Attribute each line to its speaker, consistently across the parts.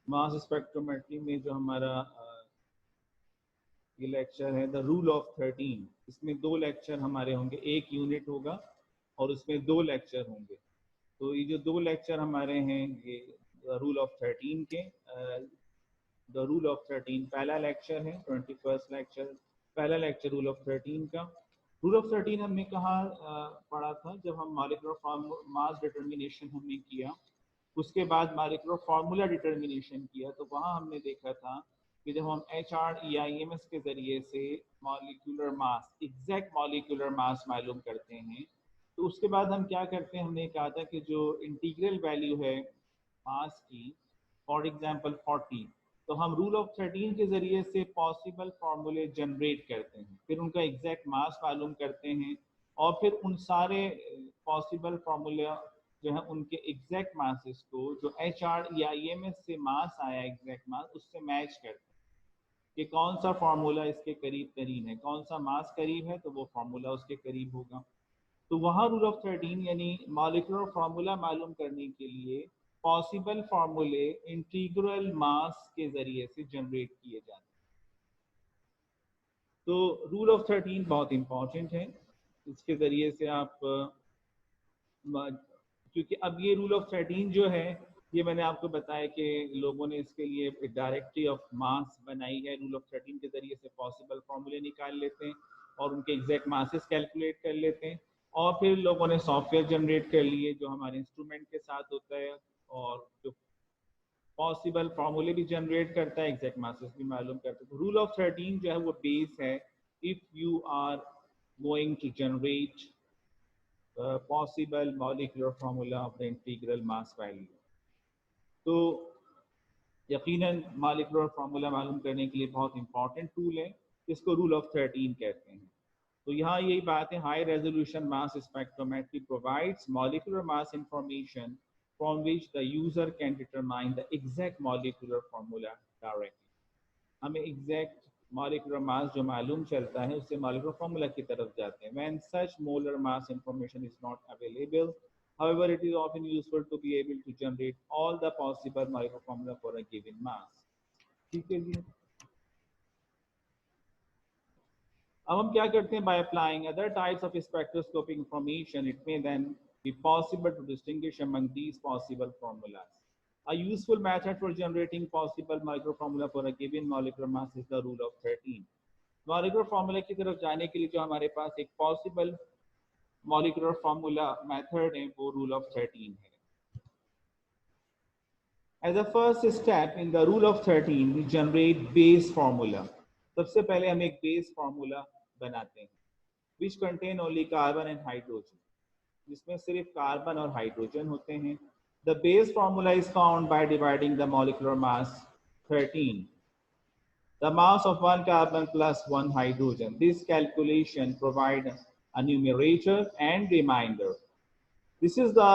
Speaker 1: Mass spectrometry में जो हमारा ये लेक्चर है द रूल ऑफ 13। इसमें दो लेक्चर हमारे होंगे, एक यूनिट होगा और उसमें दो लेक्चर होंगे। तो ये जो दो लेक्चर हमारे हैं ये रूल ऑफ 13 के, द रूल ऑफ 13 पहला लेक्चर है, 21st लेक्चर, पहला लेक्चर रूल ऑफ 13 का। रूल ऑफ 13 हमने कहाँ पढ़ा था, जब हम मॉलिक्यूलर मास डिटर्मिनेशन हमने किया, उसके बाद मॉलिक्यूलर फार्मूला डिटर्मिनेशन किया, तो वहाँ हमने देखा था कि जब हम HREIMS के जरिए से molecular mass, exact molecular mass मालूम करते हैं, तो उसके बाद हम क्या करते हैं, हमने कहा था कि जो इंटीग्रल वैल्यू है मास की, फॉर एग्जांपल 40, तो हम रूल ऑफ 13 के जरिए से पॉसिबल फार्मूले जनरेट करते हैं, फिर उनका एग्जैक्ट मास मालूम करते हैं और फिर उन सारे पॉसिबल फार्मूला जो है उनके एग्जैक्ट मासेस को जो HREIMS से मास आया एग्जैक्ट मास उससे मैच करते हैं कि कौन सा फार्मूला इसके करीब तरीन है, कौन सा मास करीब है तो वो फार्मूला उसके करीब होगा। तो वहाँ रूल ऑफ 13 यानी मॉलिक्यूलर फार्मूला मालूम करने के लिए पॉसिबल फार्मूले इंटीग्रल मास के जरिए से जनरेट किए जाते हैं। तो रूल ऑफ 13 बहुत इंपॉर्टेंट है, इसके जरिए से आप क्योंकि अब ये रूल ऑफ 13 जो है ये मैंने आपको बताया कि लोगों ने इसके लिए एक डायरेक्टरी ऑफ मास बनाई है। रूल ऑफ 13 के जरिए से पॉसिबल फार्मूले निकाल लेते हैं और उनके एग्जैक्ट मासेस कैलकुलेट कर लेते हैं और फिर लोगों ने सॉफ्टवेयर जनरेट कर लिए जो हमारे इंस्ट्रूमेंट के साथ होता है और जो पॉसिबल फार्मूले भी जनरेट करता है, एग्जैक्ट मासेस भी मालूम करता है। तो रूल ऑफ 13 जो है वो बेस है if you are going to generate possible molecular formula of the integral mass value। तो यकीनन मॉलिक्यूलर फार्मूला मालूम करने के लिए बहुत इंपॉर्टेंट टूल है, इसको रूल ऑफ 13 कहते हैं। तो यहाँ यही बात है, high resolution mass spectrometry provides molecular mass information from which the user can determine the exact molecular formula directly. हमें एग्जैक्ट मॉलिक्यूलर मास जो मालूम चलता है उससे मॉलिक्यूलर फार्मूला की तरफ जाते हैं। When such molar mass information is not available, however it is often useful to be able to generate all the possible molecular formula for a given mass। ठीक है जी। अब हम क्या करते हैं, by applying other types of spectroscopic information it may then be possible to distinguish among these possible formulas। A useful method for generating possible molecular formula for a given molecular mass is the rule of 13। Molecular formula की तरफ जाने के लिए जो हमारे पास एक possible molecular formula method है वो रूल ऑफ 13 है। As a first step in the rule of 13 we generate base formula। सबसे पहले हम एक बेस फार्मूला बनाते हैं which contain only carbon and hydrogen, जिसमें सिर्फ कार्बन और हाइड्रोजन होते हैं। The base formula is found by dividing the molecular mass 13, the mass of one carbon plus one hydrogen। This calculation provides a numerator and remainder। This is the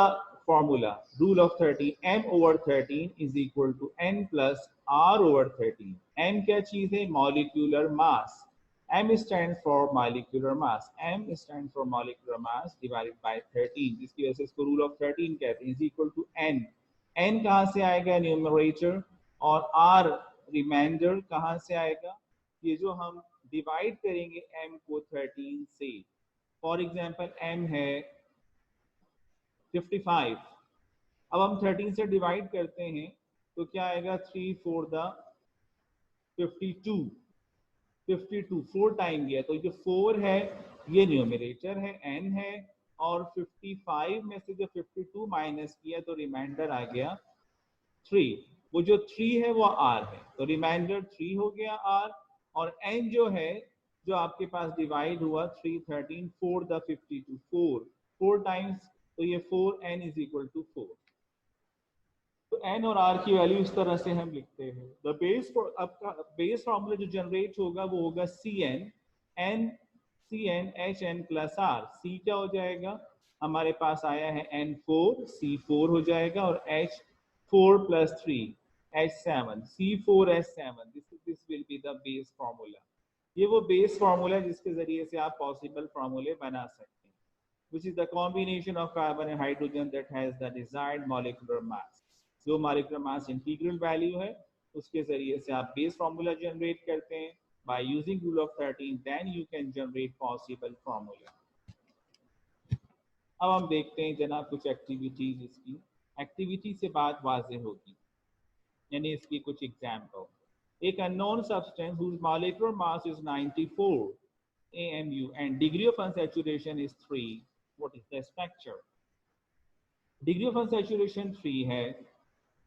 Speaker 1: formula, rule of 13, m over 13 is equal to n plus r over 13। m क्या चीज है, molecular mass। m stands for molecular mass, m stands for molecular mass divided by 13, जिसकी वजह से इसको rule of 13 कहते हैं, is equal to n। n कहाँ से आएगा, न्यूमरेटर, और r रिमाइंडर कहाँ से आएगा, ये जो हम डिवाइड करेंगे m को 13 से। फॉर एग्जाम्पल m है 55, अब हम 13 से डिवाइड करते हैं तो क्या आएगा, 3 4 द 52, 52 4 टाइम गया, तो जो 4 है ये न्यूमरेटर है, n है, और 55 में से जो 52 माइनस किया तो रिमाइंडर आ गया 3। वो जो 3 है वो r है, तो रिमाइंडर 3 हो गया r, और n जो है जो आपके पास डिवाइड हुआ 3 13 4 द 52 4 टाइम्स, तो ये 4n इज इक्वल टू 4। तो n और r की वैल्यू इस तरह से हम लिखते हैं। द बेस आपका बेस फॉर्मूला जो जनरेट होगा वो होगा Cn n Cn Hn plus r। C क्या हो जाएगा, हमारे पास आया है n4, C4 हो जाएगा, और H4 plus 3 H7 C4H7। This will be the base formula. ये वो बेस फॉर्मूला जिसके जरिए से आप पॉसिबल फॉर्मूले बना सकते हैं, which is the combination of carbon and hydrogen that has the desired molecular mass। जो मॉलिक्यूलर मास इंटीग्रल वैल्यू है उसके जरिए से आप बेस फार्मूला जनरेट करते हैं by using rule of 13, then you can generate possible formula. अब हम देखते हैं जनाब कुछ एक्टिविटीज, इसकी एक्टिविटी से बात वाजे होगी, यानी इसकी कुछ एग्जाम्पल। एक unknown substance whose molecular mass is 94 AMU and degree of unsaturation is 3, what is the structure? Degree of unsaturation 3 है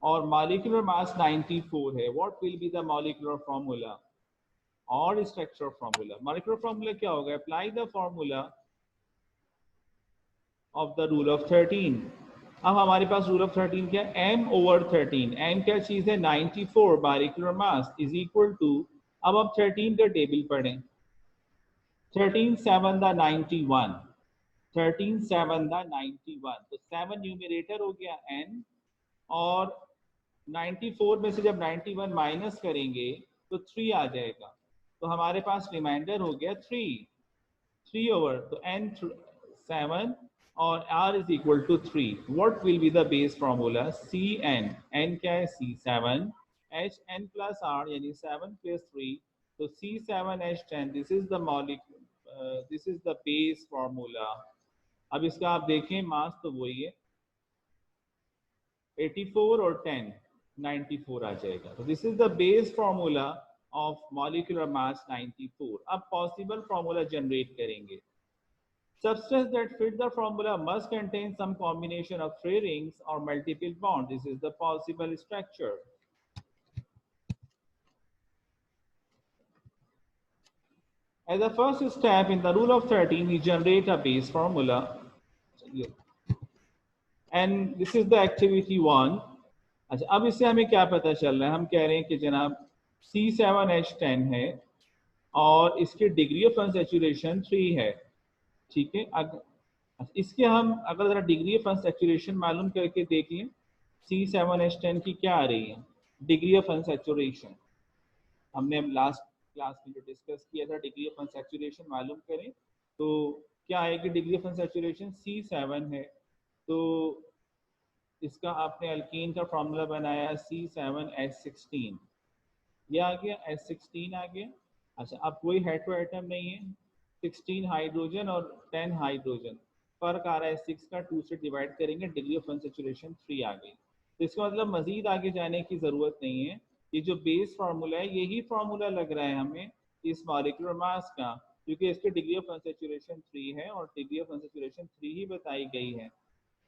Speaker 1: और मॉलिक्यूलर मास 94 है, what will be the molecular formula और स्ट्रक्चर फार्मूला? मॉलिक्यूलर फार्मूला क्या होगा? Apply the formula of the rule of 13। अब हमारे पास rule of 13 क्या है? m/13। m क्या चीज है? 94 molecular mass is equal to, अब आप 13 का टेबल पढ़ें, 13 7 द 91, 13 7 द 91, तो 7 न्यूमरेटर हो गया n, और 94 में से जब 91 माइनस करेंगे तो 3 आ जाएगा, तो हमारे पास रिमाइंडर हो गया 3 ओवर, तो n 7 और r is equal to 3। What will be the base formula? Cn, n क्या है? C7 H n plus r, यानी 7 प्लस 3, तो C7H10, this is the molecule, this is the base formula. अब इसका आप देखें मास तो वही है 84 और 10 94 आ जाएगा, तो this is the base formula of molecular mass 94। अब पॉसिबल फार्मूला जनरेट करेंगे। Substance that fit the formula must contain some combination of 3 rings or multiple bonds. This is the possible structure. As the first step in the rule of 13, we generate a base formula. And this is the activity 1. अच्छा, अब इससे हमें क्या पता चल रहा है? हम कह रहे हैं कि जनाब C7H10 है और इसकी डिग्री ऑफ अनसैचुरेशन 3 है, ठीक है। इसके हम अगर जरा डिग्री ऑफ अनसैचुरेशन मालूम करके देख लें, C7H10 की क्या आ रही है डिग्री ऑफ अनसैचुरेशन? हमने लास्ट क्लास में जो डिस्कस किया था, डिग्री ऑफ अनसैचुरेशन मालूम करें तो क्या आएगी डिग्री ऑफ अनसैचुरेशन? C7 है, तो इसका आपने अल्कीन का फॉर्मूला बनाया C7H16, ये आ गया, H16 आ गया। अच्छा, अब कोई हेटेरो एटम नहीं है, 16 हाइड्रोजन और 10 हाइड्रोजन, फर्क आ रहा है 6 का, 2 से डिवाइड करेंगे, डिग्री ऑफ अनसैचुरेशन 3 आ गई। तो इसका मतलब मजीद आगे जाने की ज़रूरत नहीं है, ये जो बेस फार्मूला है यही फार्मूला लग रहा है हमें इस मॉलिक्यूलर मास का, क्योंकि इसकी डिग्री ऑफ अनसैचुरेशन 3 है और डिग्री ऑफ अनसैचुरेशन 3 ही बताई गई है,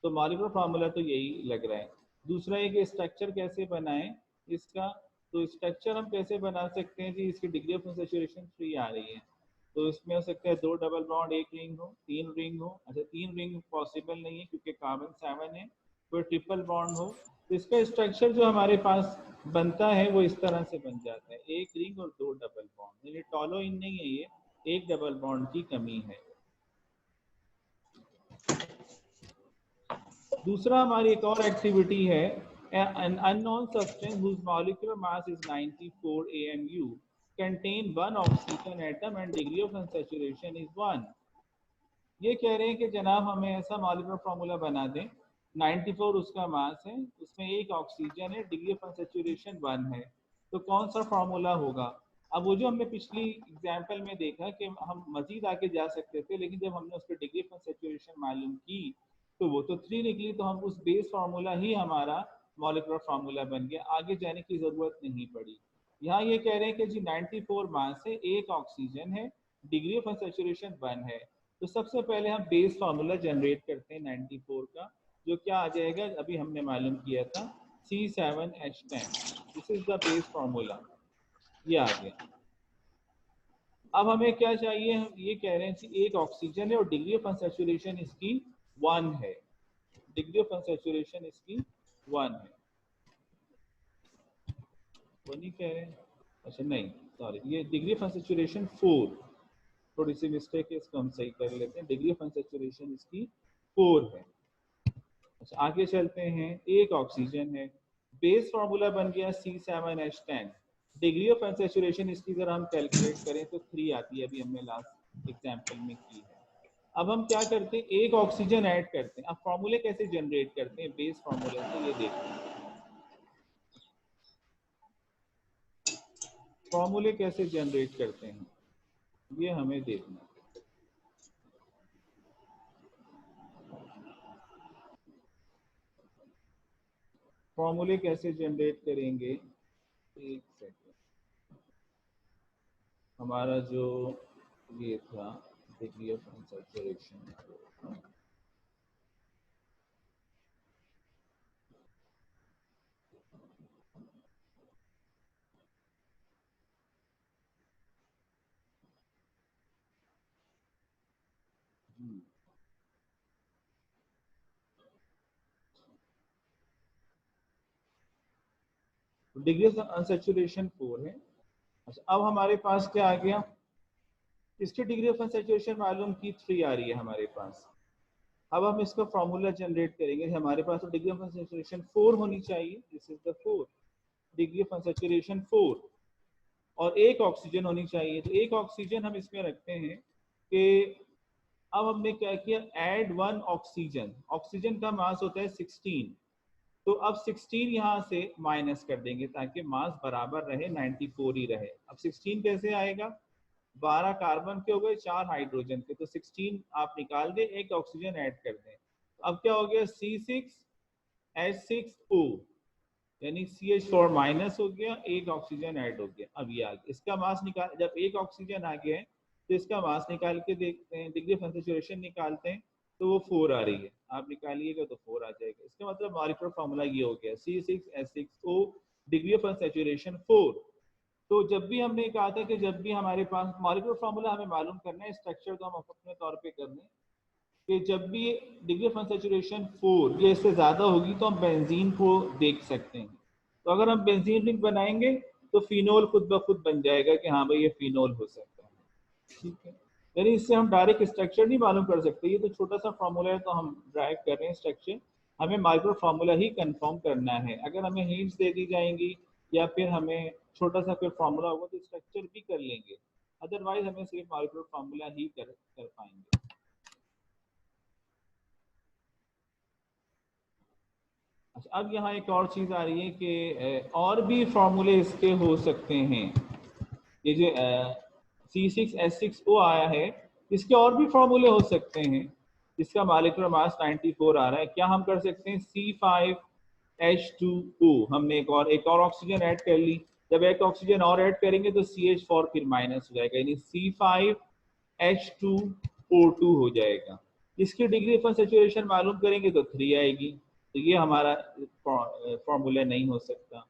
Speaker 1: तो मॉलिक्यूलर फार्मूला तो यही लग रहा है। दूसरा है कि स्ट्रक्चर कैसे बनाएं इसका, तो स्ट्रक्चर हम कैसे बना सकते हैं जी? इसकी डिग्री ऑफ अनसैचुरेशन 3 आ रही है, तो इसमें हो सकता है 2 डबल बॉन्ड, 1 रिंग हो, 3 रिंग हो। अच्छा, 3 रिंग पॉसिबल नहीं है क्योंकि कार्बन 7 है, कोई ट्रिपल बॉन्ड हो, तो इसका स्ट्रक्चर जो हमारे पास बनता है वो इस तरह से बन जाता है, 1 रिंग और 2 डबल बॉन्ड, यानी टॉलोइन नहीं है ये, 1 डबल बॉन्ड की कमी है। दूसरा हमारी एक और एक्टिविटी है, an unknown substance whose molecular mass is 94 AMU contain 1 oxygen atom and degree of unsaturation is 1। ये कह रहे हैं कि जनाब हमें ऐसा मॉलिक्यूलर फार्मूला बना दें, 94 उसका मास है, उसमें 1 ऑक्सीजन है, डिग्री ऑफ अनसैचुरेशन 1 है, तो कौन सा फार्मूला होगा? अब वो जो हमने पिछली एग्जाम्पल में देखा कि हम मजीद आगे जा सकते थे, लेकिन जब हमने उसकी डिग्री ऑफ अनसैचुरेशन मालूम की तो वो तो 3 निकली, तो हम उस बेस फार्मूला ही हमारा मॉलिक्यूलर फार्मूला बन गया, आगे जाने की जरूरत नहीं पड़ी। यहाँ ये कह रहे हैं कि जी 94 मास है, 1 ऑक्सीजन है, डिग्री ऑफ अनसैचुरेशन 1 है, तो सबसे पहले हम बेस फार्मूला जनरेट करते हैं 94 का, जो क्या आ जाएगा? अभी हमने मालूम किया था C7H10, this is the base formula, ये आ गया। अब हमें क्या चाहिए? हम ये कह रहे हैं कि 1 ऑक्सीजन है और डिग्री ऑफ अनसैचुरेशन इसकी 1 है, डिग्री ऑफ अनसैचुरेशन इसकी 1 है, वो नहीं कह रहे हैं? अच्छा नहीं, सॉरी, ये डिग्री ऑफ अनसैचुरेशन 4, थोड़ी सी मिस्टेक है, इसको हम सही कर लेते हैं, डिग्री ऑफ अनसैचुरेशन इसकी 4 है। अच्छा, आगे चलते हैं, 1 ऑक्सीजन है, बेस फार्मूला बन गया C7H10, डिग्री ऑफ अनसैचुरेशन इसकी जरा हम कैलकुलेट करें तो 3 आती है, अभी हमने लास्ट एग्जांपल में की है। अब हम क्या करते हैं? 1 ऑक्सीजन ऐड करते हैं। अब फार्मूले कैसे जनरेट करते हैं बेस फार्मूले से, ये देखते हैं। फॉर्मूले कैसे जनरेट करते हैं ये हमें देखना है। फॉर्मूले कैसे जनरेट करेंगे, एक सेकेंड। हमारा जो ये था degree of unsaturation, degree of unsaturation 4 है। अच्छा, अब हमारे पास क्या आ गया, इसकी डिग्री ऑफ अनसैचुरेशन मालूम की 3 आ रही है हमारे पास। अब हम इसका फॉर्मूला जनरेट करेंगे। हमारे पास तो डिग्री ऑफ अनसैचुरेशन 4 होनी चाहिए, this is the 4 degree of unsaturation 4, और एक ऑक्सीजन होनी चाहिए। तो एक ऑक्सीजन हम इसमें रखते हैं कि अब हमने क्या किया, ऐड 1 ऑक्सीजन। ऑक्सीजन का मास होता है 16, तो अब 16 यहाँ से माइनस कर देंगे ताकि मास बराबर रहे, 94 ही रहे। अब 16 कैसे आएगा, 12 कार्बन के हो गए, 4 हाइड्रोजन के, तो 16 आप निकाल दें, एक ऑक्सीजन ऐड कर दें। अब क्या हो गया, C6H6O, यानी CH4 माइनस हो गया, एक ऑक्सीजन ऐड हो गया। अब ये आ गया, इसका मास निकाल, जब एक ऑक्सीजन आ गया है तो इसका मास निकाल के देखते हैं, डिग्री ऑफ अनसैचुरेशन निकालते हैं, तो वो 4 आ रही है। आप निकालिएगा तो 4 आ जाएगा। इसका मतलब मॉलिक्यूलर फार्मूला ये हो गया, C6H6O, डिग्री ऑफ अनसैचुरेशन 4। तो जब भी हमने कहा था कि जब भी हमारे पास मॉलिक्यूलर फार्मूला हमें मालूम करना है, स्ट्रक्चर तो हम अपने तौर पे कर लें कि जब भी डिग्री ऑफ अनसैचुरेशन 4 या इससे ज़्यादा होगी तो हम बेंजीन को देख सकते हैं। तो अगर हम बेंजीन रिंग बनाएंगे तो फिनोल खुद ब खुद बन जाएगा कि हाँ भाई ये फिनोल हो सकता है, ठीक है। यानी इससे हम डायरेक्ट स्ट्रक्चर नहीं मालूम कर सकते, ये तो छोटा सा फॉर्मूला है, तो हम ड्राइव कर रहे हैं स्ट्रक्चर। हमें माइक्रो फार्मूला ही कंफर्म करना है। अगर हमें हिंट्स दे दी जाएंगी या फिर हमें छोटा सा कोई फार्मूला होगा तो स्ट्रक्चर भी कर लेंगे, अदरवाइज हमें सिर्फ माइक्रो फार्मूला ही कर पाएंगे। अच्छा, अब यहाँ एक और चीज़ आ रही है कि और भी फार्मूले इसके हो सकते हैं। ये जो C6H6O आया है, इसके और भी फार्मूले हो सकते हैं। इसका मॉलिक्यूलर मास 94 आ रहा है। क्या हम कर सकते हैं, C5H2O, हमने एक और ऑक्सीजन ऐड कर ली। जब एक ऑक्सीजन और ऐड करेंगे तो CH4 फिर माइनस हो जाएगा, यानी C5H2O2 हो जाएगा। इसकी डिग्री ऑफ सैचुरेशन मालूम करेंगे तो 3 आएगी, तो ये हमारा फॉर्मूला नहीं हो सकता।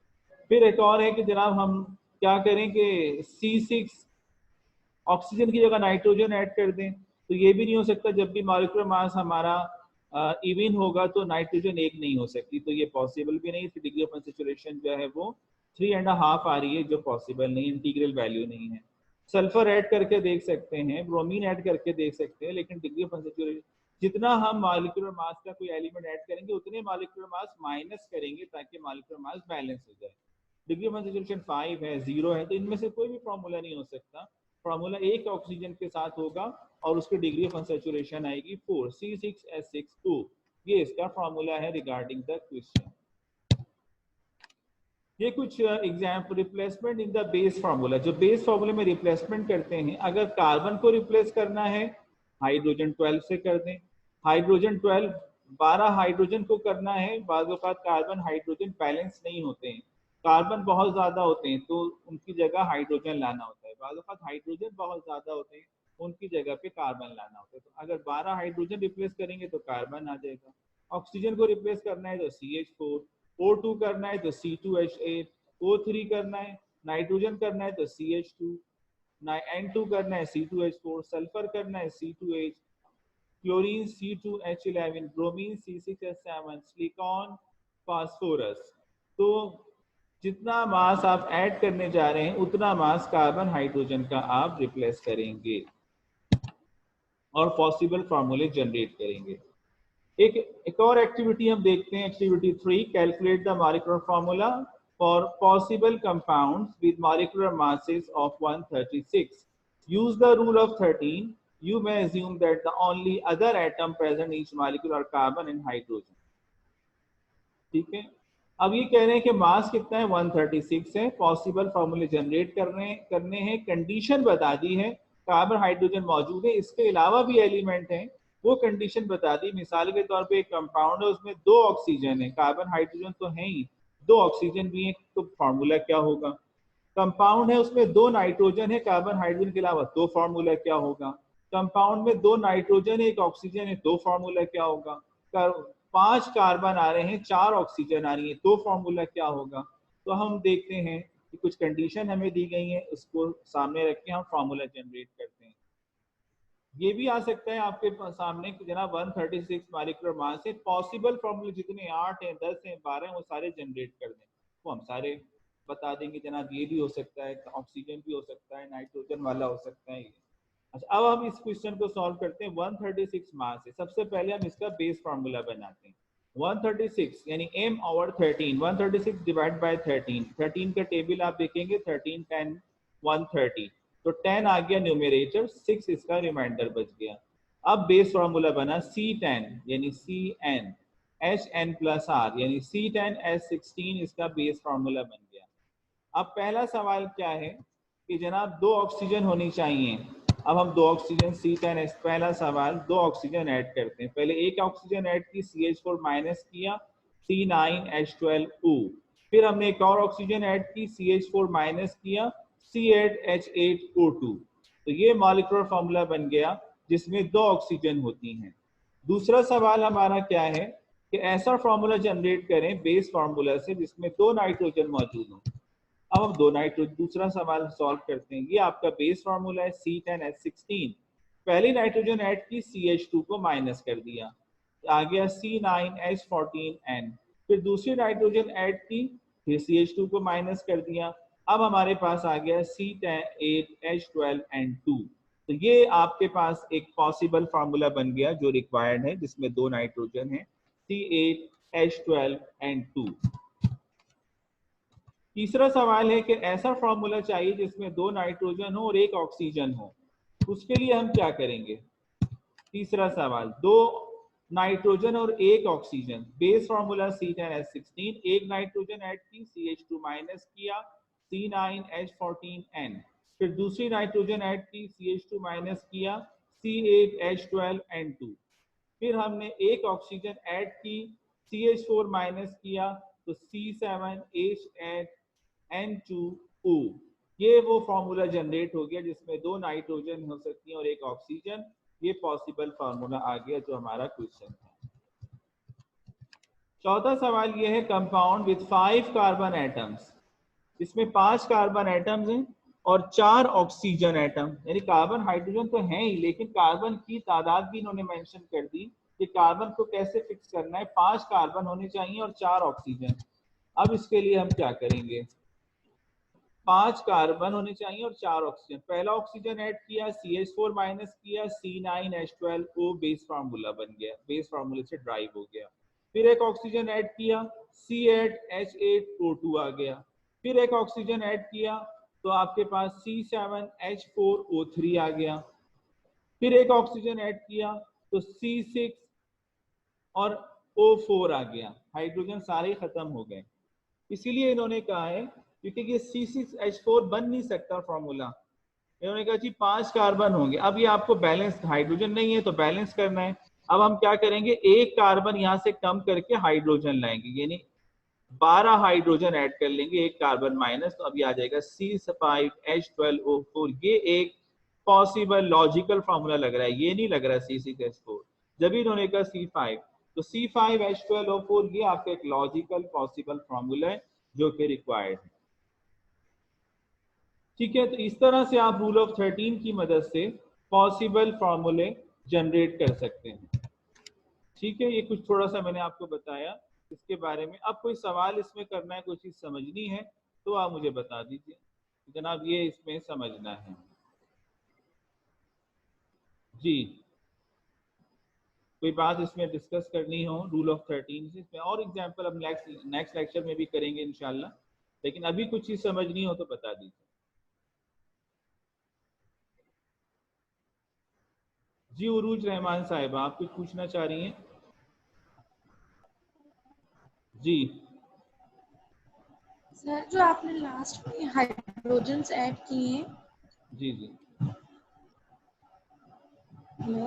Speaker 1: फिर एक और है कि जनाब हम क्या करें कि C6 ऑक्सीजन की जगह नाइट्रोजन ऐड कर दें, तो ये भी नहीं हो सकता। जब भी मॉलिक्यूलर मास हमारा इवन होगा तो नाइट्रोजन एक नहीं हो सकती, तो ये पॉसिबल भी नहीं। डिग्री ऑफ अनसैचुरेशन जो है वो 3.5 आ रही है, जो पॉसिबल नहीं, इंटीग्रल वैल्यू नहीं है। सल्फर ऐड करके देख सकते हैं, ब्रोमीन ऐड करके देख सकते हैं, लेकिन डिग्री ऑफ अनसैचुरेशन जितना हम मॉलिक्यूलर मास का कोई एलिमेंट ऐड करेंगे उतने मॉलिक्यूलर मास माइनस करेंगे ताकि मॉलिक्यूलर मास बैलेंस हो जाए। डिग्री ऑफ अनसैचुरेशन 5 है, 0 है, तो इनमें से कोई भी फॉर्मूला नहीं हो सकता। फॉर्मूला एक ऑक्सीजन के साथ होगा और उसकी डिग्री ऑफ अनसैचुरेशन आएगी 4, C6H6O। ये इसका फॉर्मूला है रिगार्डिंग द क्वेश्चन। ये कुछ example, replacement in the base formula. जो बेस फार्मूले में रिप्लेसमेंट करते हैं, अगर कार्बन को रिप्लेस करना है हाइड्रोजन 12 से कर दें। हाइड्रोजन 12, 12 हाइड्रोजन को करना है, बाज़ औक़ात कार्बन हाइड्रोजन बैलेंस नहीं होते हैं, कार्बन बहुत ज्यादा होते हैं तो उनकी जगह हाइड्रोजन लाना होता है। बाज़ औक़ात हाइड्रोजन बहुत ज्यादा होते हैं, उनकी जगह पे कार्बन लाना होता है। तो अगर 12 हाइड्रोजन रिप्लेस करेंगे तो कार्बन आ जाएगा। ऑक्सीजन को रिप्लेस करना है तो CH4, O2 करना है तो C2H8, O3 करना है, नाइट्रोजन करना है तो CH2, N2 करना है C2H4, सल्फर करना है C2H, chlorine C2H11, bromine C6H7, silicon, phosphorus. तो जितना मास आप ऐड करने जा रहे हैं उतना मास कार्बन हाइड्रोजन का आप रिप्लेस करेंगे और पॉसिबल फार्मूले जनरेट करेंगे। एक और एक्टिविटी हम देखते हैं, activity 3, calculate the molecular formula for possible compounds with molecular masses of 136। Use the rule of 13, you may assume that the only other atom present in each molecule are carbon and hydrogen। ठीक है, अब ये कह रहे हैं कि मास कितना है 136 है, पॉसिबल फार्मूले जनरेट करने हैं, कंडीशन बता दी है, कार्बन हाइड्रोजन मौजूद है, इसके अलावा भी एलिमेंट हैं, वो कंडीशन बता दी। मिसाल के तौर पे एक कंपाउंड है, उसमें 2 ऑक्सीजन है, कार्बन हाइड्रोजन तो है ही, 2 ऑक्सीजन भी है, तो फार्मूला क्या होगा। कंपाउंड है उसमें 2 नाइट्रोजन है, कार्बन हाइड्रोजन के अलावा, तो फार्मूला क्या होगा। कंपाउंड में 2 नाइट्रोजन है, 1 ऑक्सीजन है, तो फार्मूला क्या होगा। 5 कार्बन आ रहे हैं, 4 ऑक्सीजन आ रही है, तो फार्मूला क्या होगा। तो हम देखते हैं कि कुछ कंडीशन हमें दी गई है, उसको सामने रख के हम फार्मूला जनरेट करते हैं। ये भी आ सकता है आपके सामने कि जनाब 136 मॉलिक्यूलर मास है, पॉसिबल फार्मूले जितने 8 हैं, 10 हैं, 12 हैं, वो सारे जनरेट कर दें, वो हम सारे बता देंगे जनाब। ये भी हो सकता है, ऑक्सीजन भी हो सकता है, नाइट्रोजन वाला हो सकता है। अच्छा, अब हम इस क्वेश्चन को सॉल्व करते हैं। 136 मास है, सबसे पहले हम इसका बेस फार्मूला बनाते हैं। 136 यानी m ओवर 13, 136 डिवाइड बाय 13, 13 का टेबल आप देखेंगे, 13 10 130, तो 10 आ गया न्यूमरेटर, 6 इसका रिमाइंडर बच गया। अब बेस फार्मूला बना C10 यानी Cn Hn प्लस R यानी C10 H16, इसका बेस फार्मूला बन गया। अब पहला सवाल क्या है कि जनाब 2 ऑक्सीजन होनी चाहिए। अब हम 2 ऑक्सीजन C10H, पहला सवाल 2 ऑक्सीजन ऐड करते हैं। पहले एक ऑक्सीजन ऐड की, CH4 माइनस किया, C9H12O, फिर हमने एक और ऑक्सीजन ऐड की, CH4 माइनस किया, C8H8O2, तो ये मॉलिक्यूलर फार्मूला बन गया जिसमें 2 ऑक्सीजन होती हैं। दूसरा सवाल हमारा क्या है कि ऐसा फार्मूला जनरेट करें बेस फार्मूला से जिसमें 2 नाइट्रोजन मौजूद हो। अब हम 2 नाइट्रोजन, दूसरा सवाल सॉल्व करते हैं। ये आपका बेस फार्मूला है C10H16, पहली नाइट्रोजन ऐड की, CH2 को माइनस कर दिया, आ गया C9H14N, फिर दूसरी नाइट्रोजन ऐड की, फिर CH2 को माइनस कर दिया, अब हमारे पास आ गया C8H12N2। तो ये आपके पास एक पॉसिबल फार्मूला बन गया जो रिक्वायर्ड है, जिसमें 2 नाइट्रोजन है, C8H12N2। तीसरा सवाल है कि ऐसा फार्मूला चाहिए जिसमें 2 नाइट्रोजन हो और 1 ऑक्सीजन हो, उसके लिए हम क्या करेंगे। तीसरा सवाल, 2 नाइट्रोजन और 1 ऑक्सीजन, बेस फार्मूला C10H16, एक नाइट्रोजन ऐड की, CH2 माइनस किया, C9H14N, फिर दूसरी नाइट्रोजन ऐड की, CH2 माइनस किया, C8H12N2, फिर हमने एक ऑक्सीजन ऐड की, CH4 माइनस किया, तो C7H8N2O, ये वो फॉर्मूला जनरेट हो गया जिसमें 2 नाइट्रोजन हो सकती हैं और 1 ऑक्सीजन। ये पॉसिबल फार्मूला आ गया जो हमारा क्वेश्चन था। चौथा सवाल ये है, कंपाउंड विद 5 कार्बन एटम्स, इसमें 5 कार्बन एटम्स हैं और 4 ऑक्सीजन एटम, यानी कार्बन हाइड्रोजन तो है ही, लेकिन कार्बन की तादाद भी इन्होंने मेंशन कर दी कि कार्बन को कैसे फिक्स करना है। 5 कार्बन होने चाहिए और 4 ऑक्सीजन। अब इसके लिए हम क्या करेंगे, 5 कार्बन होने चाहिए और 4 ऑक्सीजन। पहला ऑक्सीजन ऐड किया, CH4 माइनस किया, C9H12O, बेस फार्मूला बन गया, बेस फार्मूले से ड्राइव हो गया। फिर एक ऑक्सीजन ऐड किया, C8H8O2 आ गया, फिर एक ऑक्सीजन ऐड किया तो आपके पास C7H4O3 आ गया, फिर एक ऑक्सीजन ऐड किया तो C6 और O4 आ गया, हाइड्रोजन सारे खत्म हो गए। इसीलिए इन्होंने कहा है, क्योंकि ये C6H4 बन नहीं सकता फॉर्मूला, इन्होंने कहा जी 5 कार्बन होंगे। अब ये आपको बैलेंस, हाइड्रोजन नहीं है तो बैलेंस करना है। अब हम क्या करेंगे, एक कार्बन यहाँ से कम करके हाइड्रोजन लाएंगे, यानी 12 हाइड्रोजन ऐड कर लेंगे, एक कार्बन माइनस, तो अभी आ जाएगा C5H12O4। ये एक पॉसिबल लॉजिकल फॉर्मूला लग रहा है, ये नहीं लग रहा C6H4। जब इन्होंने कहा C5, तो C5H12O4 ये आपका एक लॉजिकल पॉसिबल फॉर्मूला है जो कि रिक्वायर्ड है। ठीक है, तो इस तरह से आप रूल ऑफ 13 की मदद से पॉसिबल फॉर्मूले जनरेट कर सकते हैं। ठीक है, ये कुछ थोड़ा सा मैंने आपको बताया इसके बारे में। अब कोई सवाल इसमें करना है, कोई चीज समझनी है तो आप मुझे बता दीजिए जनाब, ये इसमें समझना है जी। कोई बात इसमें डिस्कस करनी हो रूल ऑफ 13 से, इसमें और एग्जांपल हम नेक्स्ट लेक्चर में भी करेंगे इंशाल्लाह, लेकिन अभी कुछ चीज समझनी हो तो बता दीजिए जी। उरूज रहमान साहिबा, आप कुछ पूछना चाह रही हैं जी।
Speaker 2: सर जो आपने लास्ट में हाइड्रोजन्स ऐड किए हैं,
Speaker 1: जी जी
Speaker 2: हेलो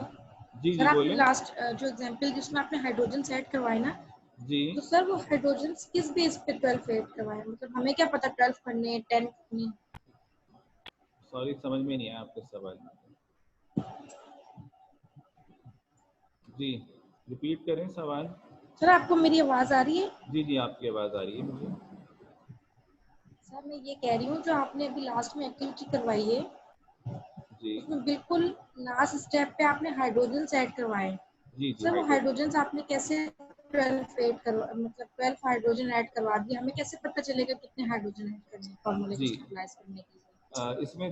Speaker 1: जी
Speaker 2: सर,
Speaker 1: जी
Speaker 2: आपने
Speaker 1: बोले
Speaker 2: लास्ट जो एग्जांपल जिसमें आपने हाइड्रोजन्स ऐड करवाए ना,
Speaker 1: जी।
Speaker 2: तो सर वो हाइड्रोजन्स किस बेस पे 12 ऐड करवाए, मतलब हमें क्या पता 12 करने हैं 10 करने हैं?
Speaker 1: सॉरी समझ में नहीं आया आपका सवाल। जी रिपीट करें सवाल।
Speaker 2: सर आपको मेरी आवाज आ रही है?
Speaker 1: जी जी आपकी आवाज़ आ रही है मुझे।
Speaker 2: सर मैं ये कह रही हूँ जो आपने अभी लास्ट में एक्टिविटी करवाई है,
Speaker 1: जी
Speaker 2: उसमें बिल्कुल लास्ट स्टेप पे आपने हाइड्रोजन्स ऐड करवाए।
Speaker 1: जी जी
Speaker 2: सर वो
Speaker 1: हाइड्रोजन।
Speaker 2: हाइड्रोजन्स आपने कैसे 12 ऐड करवा, मतलब 12 हाइड्रोजन ऐड करवा दिए, हमें कैसे पता चलेगा कितने हाइड्रोजन ऐड करने हैं फॉर्मूले को
Speaker 1: जी
Speaker 2: स्टेबलाइज करने के लिए?
Speaker 1: इसमें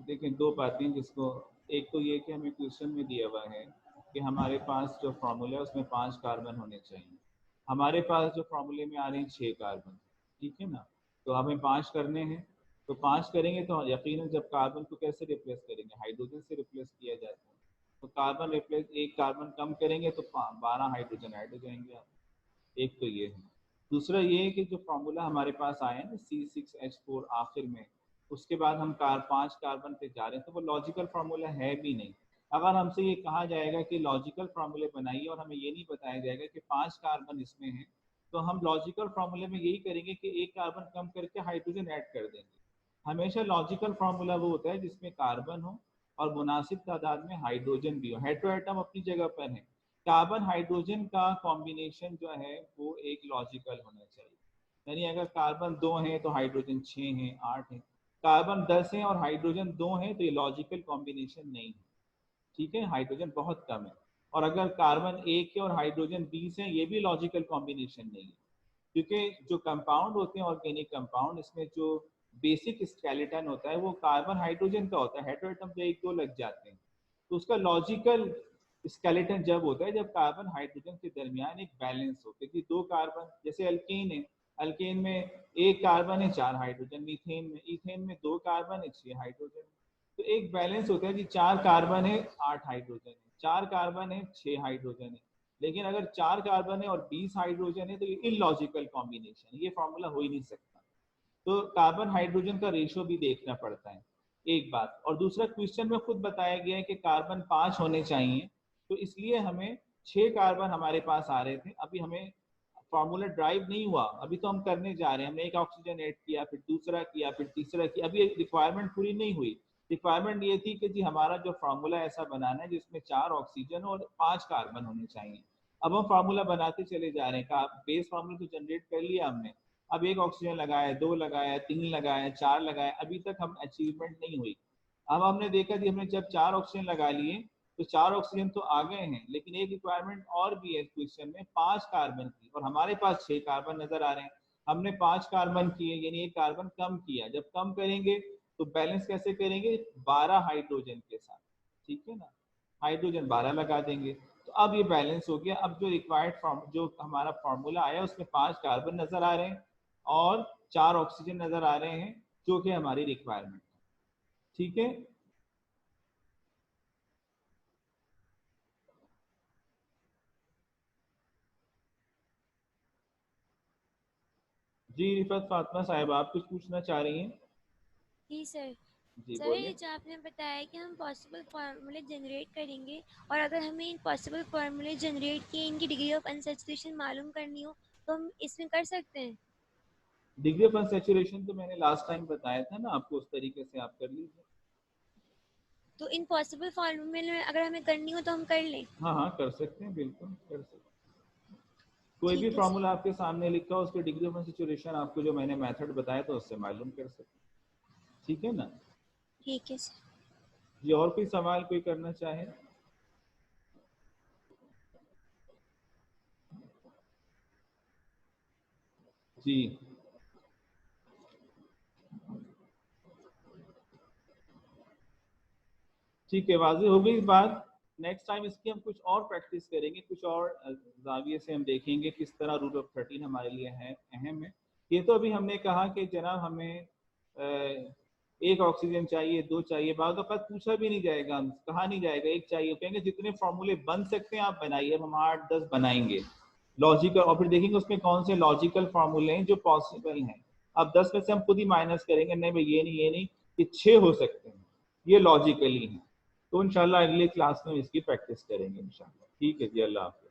Speaker 1: देखें दो बातें जिसको, एक तो ये कि हमें क्वेश्चन में दिया हुआ है कि हमारे पास जो फार्मूला है उसमें 5 कार्बन होने चाहिए। हमारे पास जो फार्मूले में आ रहे हैं 6 कार्बन, ठीक है ना। तो हमें 5 करने हैं, तो 5 करेंगे तो यकीनन जब कार्बन को कैसे रिप्लेस करेंगे, हाइड्रोजन से रिप्लेस किया जाता है। तो कार्बन रिप्लेस, एक कार्बन कम करेंगे तो 12 हाइड्रोजन ऐड हो जाएंगे। एक तो ये है। दूसरा ये है कि जो फार्मूला हमारे पास आया है ना C6H4 आखिर में, उसके बाद हम 5 कार्बन पे जा रहे हैं, तो वो लॉजिकल फार्मूला है भी नहीं। अगर हमसे ये कहा जाएगा कि लॉजिकल फार्मूले बनाइए और हमें ये नहीं बताया जाएगा कि 5 कार्बन इसमें है, तो हम लॉजिकल फार्मूले में यही करेंगे कि एक कार्बन कम करके हाइड्रोजन ऐड कर देंगे। हमेशा लॉजिकल फार्मूला वो होता है जिसमें कार्बन हो और मुनासिब तादाद में हाइड्रोजन भी हो। हेटेरोएटम अपनी जगह पर है, कार्बन हाइड्रोजन का कॉम्बिनेशन जो है वो एक लॉजिकल होना चाहिए। यानी अगर कार्बन 2 हैं तो हाइड्रोजन 6 हैं 8 हैं, कार्बन 10 हैं और हाइड्रोजन 2 हैं तो ये लॉजिकल कॉम्बिनेशन नहीं है, ठीक है। हाइड्रोजन बहुत कम है। और अगर कार्बन 1 है और हाइड्रोजन 20 है, ये भी लॉजिकल कॉम्बिनेशन नहीं है, क्योंकि जो कंपाउंड होते हैं ऑर्गेनिक कंपाउंड, इसमें जो बेसिक स्केलेटन होता है वो कार्बन हाइड्रोजन का होता है। हेटेरोएटम तो एक दो लग जाते हैं, तो उसका लॉजिकल स्केलेटन जब होता है जब कार्बन हाइड्रोजन के दरमियान एक बैलेंस हो, क्योंकि दो कार्बन, जैसे अल्केन है, अल्केन में एक कार्बन है 4 हाइड्रोजन, मीथेन में, इथेन में 2 कार्बन है 6 हाइड्रोजन। तो एक बैलेंस होता है कि 4 कार्बन है 8 हाइड्रोजन है, 4 कार्बन है 6 हाइड्रोजन है। लेकिन अगर 4 कार्बन है और 20 हाइड्रोजन है तो ये इलॉजिकल कॉम्बिनेशन है, ये फॉर्मूला हो ही नहीं सकता। तो कार्बन हाइड्रोजन का रेशियो भी देखना पड़ता है, एक बात। और दूसरा, क्वेश्चन में खुद बताया गया है कि कार्बन 5 होने चाहिए, तो इसलिए हमें 6 कार्बन हमारे पास आ रहे थे। अभी हमें फार्मूला ड्राइव नहीं हुआ, अभी तो हम करने जा रहे हैं। हमने एक ऑक्सीजन ऐड किया, फिर दूसरा किया, फिर तीसरा किया, अभी रिक्वायरमेंट पूरी नहीं हुई। रिक्वायरमेंट ये थी कि जी हमारा जो फार्मूला ऐसा बनाना है जिसमें 4 ऑक्सीजन और 5 कार्बन होने चाहिए। अब हम फार्मूला बनाते चले जा रहे हैं, बेस फार्मूला तो जनरेट कर लिया हमने, अब एक ऑक्सीजन लगाया, 2 लगाया, 3 लगाया, 4 लगाया, अभी तक हम अचीवमेंट नहीं हुई। अब हमने देखा कि हमने जब 4 ऑक्सीजन लगा लिए तो 4 ऑक्सीजन तो आ गए हैं, लेकिन एक रिक्वायरमेंट और भी है क्वेश्चन में 5 कार्बन की, और हमारे पास 6 कार्बन नजर आ रहे हैं। हमने 5 कार्बन किए, यानी एक कार्बन कम किया। जब कम करेंगे तो बैलेंस कैसे करेंगे, 12 हाइड्रोजन के साथ, ठीक है ना। हाइड्रोजन 12 लगा देंगे, तो अब ये बैलेंस हो गया। अब जो रिक्वायर्ड फॉर्म, जो हमारा फॉर्मूला आया उसमें 5 कार्बन नजर आ रहे हैं और 4 ऑक्सीजन नजर आ रहे हैं, जो कि हमारी रिक्वायरमेंट है, ठीक है। जी रिफत फातिमा साहब, आप कुछ पूछना चाह रही हैं?
Speaker 3: जी सर।
Speaker 1: जी
Speaker 3: सर ये
Speaker 1: बोलिए।
Speaker 3: जो आपने बताया कि हम पॉसिबल फार्मूले जनरेट करेंगे, और अगर हमें इन पॉसिबल फार्मूले जनरेट किए इनकी डिग्री ऑफ अनसैचुरेशन मालूम करनी हो तो हम इसमें कर सकते हैं?
Speaker 1: डिग्री ऑफ अनसैचुरेशन तो मैंने लास्ट टाइम बताया था ना आपको, उस तरीके से आप कर लीजिए।
Speaker 3: तो इन पॉसिबल फार्मूले अगर हमें करनी हो तो हम कर लें?
Speaker 1: हाँ हाँ कर सकते हैं, बिल्कुल कर सकते हैं। कोई भी
Speaker 3: ठीक है सर।
Speaker 1: फार्मूला आपके सामने लिखा हो उसके डिग्री ऑफ अनसैचुरेशन आपको जो मैंने मेथड बताया तो उससे मालूम कर सकते हैं, ठीक है ना।
Speaker 3: ठीक है सर।
Speaker 1: जी और कोई सवाल कोई करना चाहे? जी ठीक है, वाज़ेह हो गई बात। नेक्स्ट टाइम इसकी हम कुछ और प्रैक्टिस करेंगे, कुछ और जाविये से हम देखेंगे किस तरह रूल ऑफ 13 हमारे लिए है, अहम है। ये तो अभी हमने कहा कि जनाब हमें एक ऑक्सीजन चाहिए, 2 चाहिए, बाद वक़्त पूछा भी नहीं जाएगा, हम कहा नहीं जाएगा एक चाहिए, कहेंगे जितने फार्मूले बन सकते हैं आप बनाइए। अब हम 8-10 बनाएंगे लॉजिकल, और फिर देखेंगे उसमें कौन से लॉजिकल फार्मूले हैं जो पॉसिबल हैं। अब 10 में से हम खुद ही माइनस करेंगे, नहीं भाई ये नहीं कि 6 हो सकते हैं, ये लॉजिकली है। तो इंशाल्लाह अगली क्लास में इसकी प्रैक्टिस करेंगे इंशाल्लाह। ठीक है जी, अल्लाह हाफ़िज़।